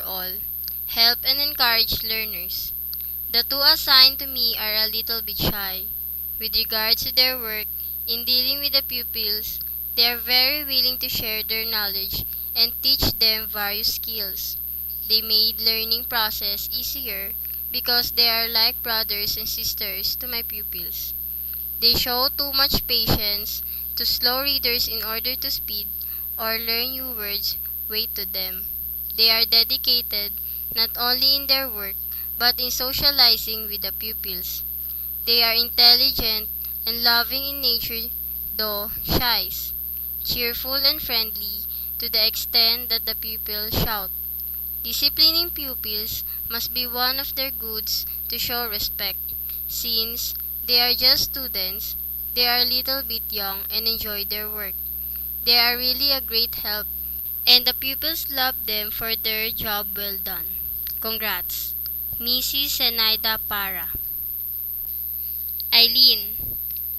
all, help and encourage learners. The two assigned to me are a little bit shy. With regards to their work, in dealing with the pupils, they are very willing to share their knowledge and teach them various skills. They made learning process easier because they are like brothers and sisters to my pupils. They show too much patience to slow readers in order to speed or learn new words wait to them. They are dedicated not only in their work but in socializing with the pupils. They are intelligent and loving in nature, though shy, cheerful and friendly to the extent that the pupils shout. Disciplining pupils must be one of their goods to show respect. Since they are just students, they are a little bit young and enjoy their work. They are really a great help, and the pupils love them for their job well done. Congrats, Mrs. Zenaida Para. Eileen,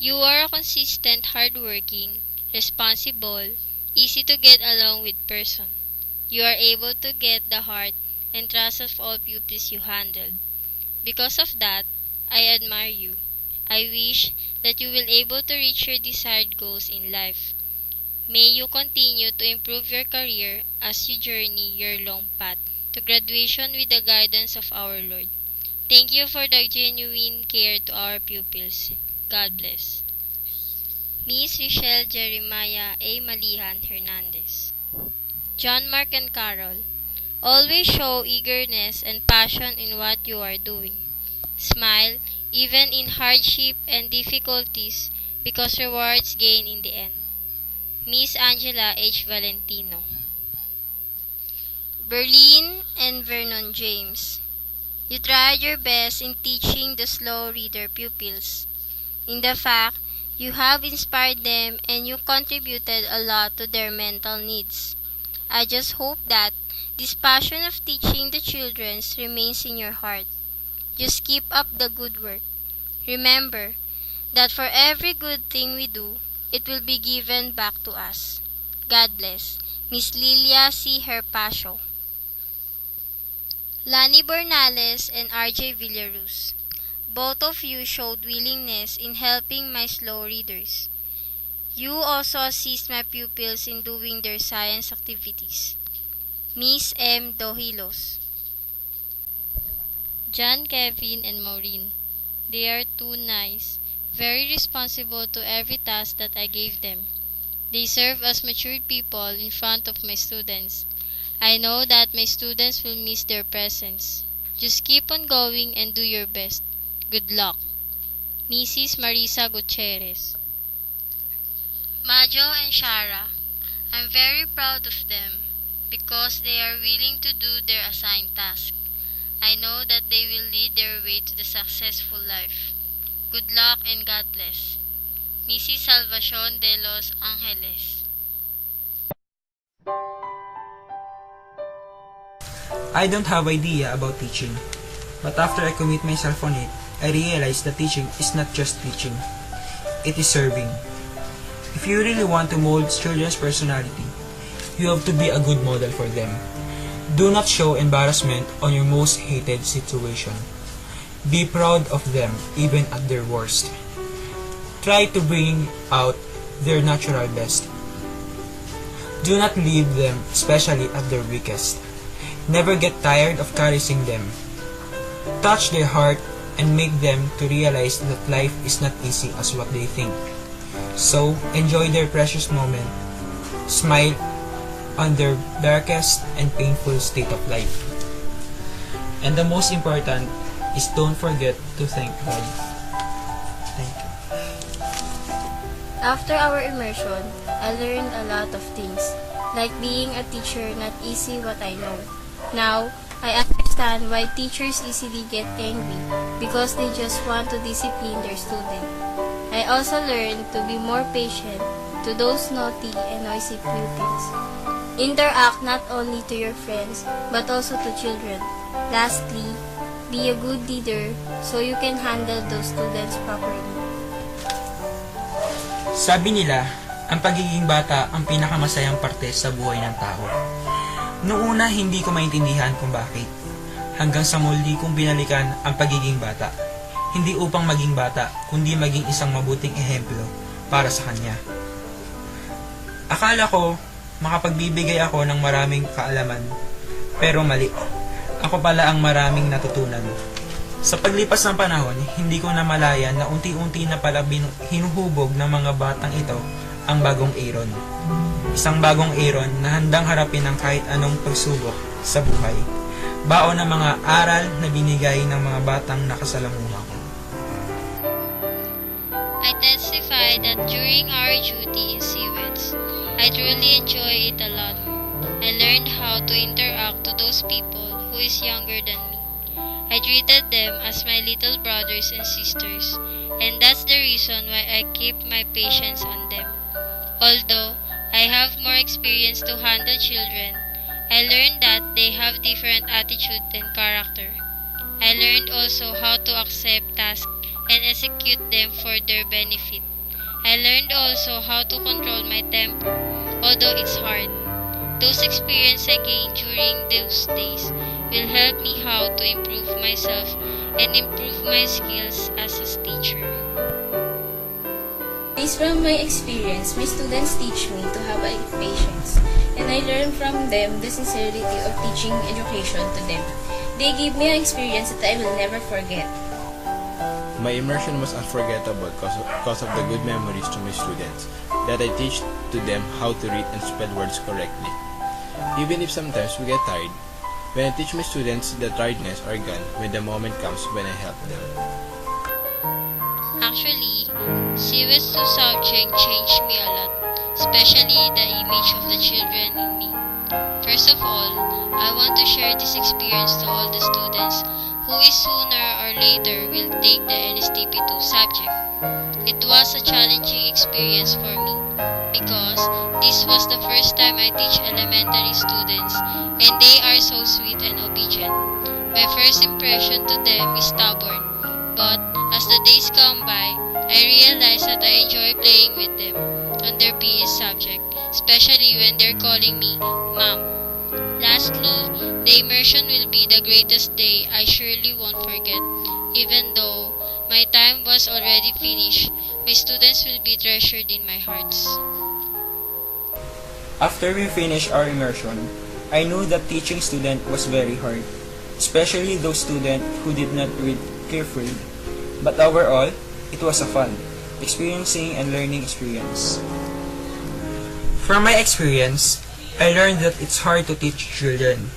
you are a consistent, hardworking, responsible, easy to get along with person. You are able to get the heart and trust of all pupils you handled. Because of that, I admire you. I wish that you will able to reach your desired goals in life. May you continue to improve your career as you journey your long path to graduation with the guidance of our Lord. Thank you for the genuine care to our pupils. God bless. Miss Richelle Jeremiah A. Malihan Hernandez. John Mark and Carol, always show eagerness and passion in what you are doing. Smile even in hardship and difficulties because rewards gain in the end. Miss Angela H. Valentino. Berlin and Vernon James, you tried your best in teaching the slow reader pupils. In the fact, you have inspired them and you contributed a lot to their mental needs. I just hope that this passion of teaching the children remains in your heart. Just keep up the good work. Remember that for every good thing we do, it will be given back to us. God bless. Miss Lilia C. Herpacio. Lani Bernales and RJ Villaruz, both of you showed willingness in helping my slow readers. You also assist my pupils in doing their science activities. Miss M. Dohilos. John, Kevin, and Maureen, they are too nice, very responsible to every task that I gave them. They serve as matured people in front of my students. I know that my students will miss their presence. Just keep on going and do your best. Good luck. Mrs. Marisa Gutierrez. Majo and Shara, I'm very proud of them because they are willing to do their assigned task. I know that they will lead their way to the successful life. Good luck and God bless. Mrs. Salvacion de los Angeles. I don't have idea about teaching, but after I commit myself on it, I realized that teaching is not just teaching, it is serving. If you really want to mold children's personality, you have to be a good model for them. Do not show embarrassment on your most hated situation. Be proud of them even at their worst. Try to bring out their natural best. Do not leave them, especially at their weakest. Never get tired of caressing them. Touch their heart and make them to realize that life is not easy as what they think. So, enjoy their precious moment. Smile on their darkest and painful state of life. And the most important is don't forget to thank God. Thank you. After our immersion, I learned a lot of things, like being a teacher not easy what I know. Now, I understand why teachers easily get angry because they just want to discipline their student. I also learned to be more patient to those naughty and noisy pupils. Interact not only to your friends but also to children. Lastly, be a good leader so you can handle those students properly. Sabi nila, ang pagiging bata ang pinakamasayang parte sa buhay ng tao. Noong una, hindi ko maintindihan kung bakit. Hanggang sa muli kong binalikan ang pagiging bata. Hindi upang maging bata, kundi maging isang mabuting ehemplo para sa kanya. Akala ko, makapagbibigay ako ng maraming kaalaman. Pero mali. Ako pala ang maraming natutunan. Sa paglipas ng panahon, hindi ko namalayan na unti-unti na pala hinuhubog ng mga batang ito ang bagong Aaron. Isang bagong Aaron na handang harapin ang kahit anong pagsubok sa buhay. Baon ng mga aral na binigay ng mga batang nakasalamuha ko. I testify that during our duty in CWEDs, I truly enjoy it a lot. I learned how to interact to those people who is younger than me. I treated them as my little brothers and sisters, and that's the reason why I keep my patience on them. Although I have more experience to handle children, I learned that they have different attitude and character. I learned also how to accept tasks and execute them for their benefit. I learned also how to control my temper, although it's hard. Those experiences I gained during those days will help me how to improve myself and improve my skills as a teacher. Based from my experience, my students teach me to have patience, and I learn from them the sincerity of teaching education to them. They give me an experience that I will never forget. My immersion was unforgettable because of the good memories to my students that I teach to them how to read and spell words correctly. Even if sometimes we get tired, when I teach my students, the tiredness are gone when the moment comes when I help them. Actually, CWES 2 subject changed me a lot, especially the image of the children in me. First of all, I want to share this experience to all the students who is sooner or later will take the Nstp 2 subject. It was a challenging experience for me because this was the first time I teach elementary students and they are so sweet and obedient. My first impression to them is stubborn, but as the days come by, I realize that I enjoy playing with them on their PE subject, especially when they're calling me Mom. Lastly, the immersion will be the greatest day I surely won't forget. Even though my time was already finished, my students will be treasured in my hearts. After we finished our immersion, I knew that teaching students was very hard, especially those students who did not read carefully. But overall, it was a fun, experiencing and learning experience. From my experience, I learned that it's hard to teach children.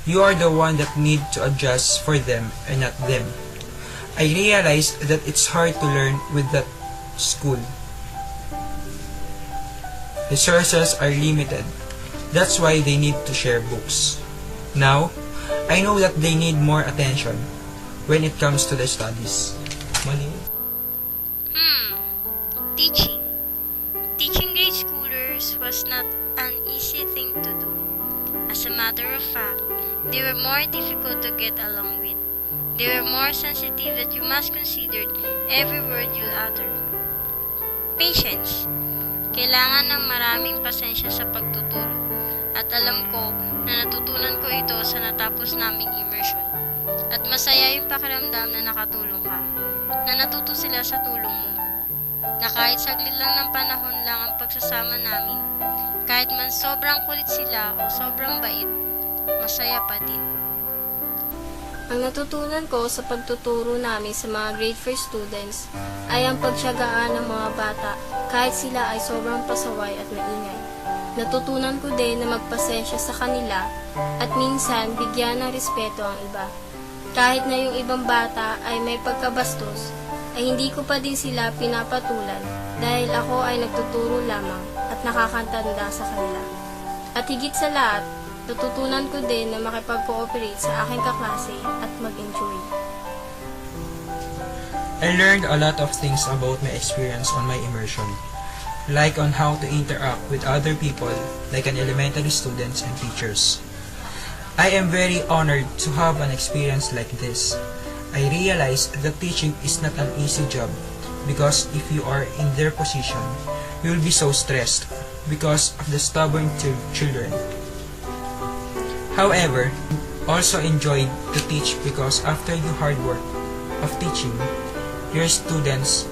You are the one that need to adjust for them and not them. I realized that it's hard to learn with that school. Resources are limited. That's why they need to share books. Now, I know that they need more attention when it comes to their studies. Teaching. Teaching grade schoolers was not an easy thing to do. As a matter of fact, they were more difficult to get along with. They were more sensitive that you must consider every word you utter. Patience. Kailangan ng maraming pasensya sa pagtuturo. At alam ko na natutunan ko ito sa natapos naming immersion. At masaya yung pakiramdam na nakatulong ka. Na natuto sila sa tulong mo. Na kahit saglit lang ng panahon lang ang pagsasama namin. Kahit man sobrang kulit sila o sobrang bait, masaya pa din. Ang natutunan ko sa pagtuturo namin sa mga grade 4 students ay ang pagtiyagaan ng mga bata kahit sila ay sobrang pasaway at maingay. Natutunan ko din na magpasensya sa kanila at minsan bigyan ng respeto ang iba. Kahit na yung ibang bata ay may pagkabastos, ay hindi ko pa din sila pinapatulan dahil ako ay nagtuturo lamang at nakakatanda sa kanila. At higit sa lahat, natutunan ko din na makipag-cooperate sa aking kaklase at mag-enjoy. I learned a lot of things about my experience on my immersion, like on how to interact with other people, like an elementary students and teachers. I am very honored to have an experience like this. I realized that teaching is not an easy job because if you are in their position, you will be so stressed because of the stubborn children. However, also enjoyed to teach because after the hard work of teaching, your students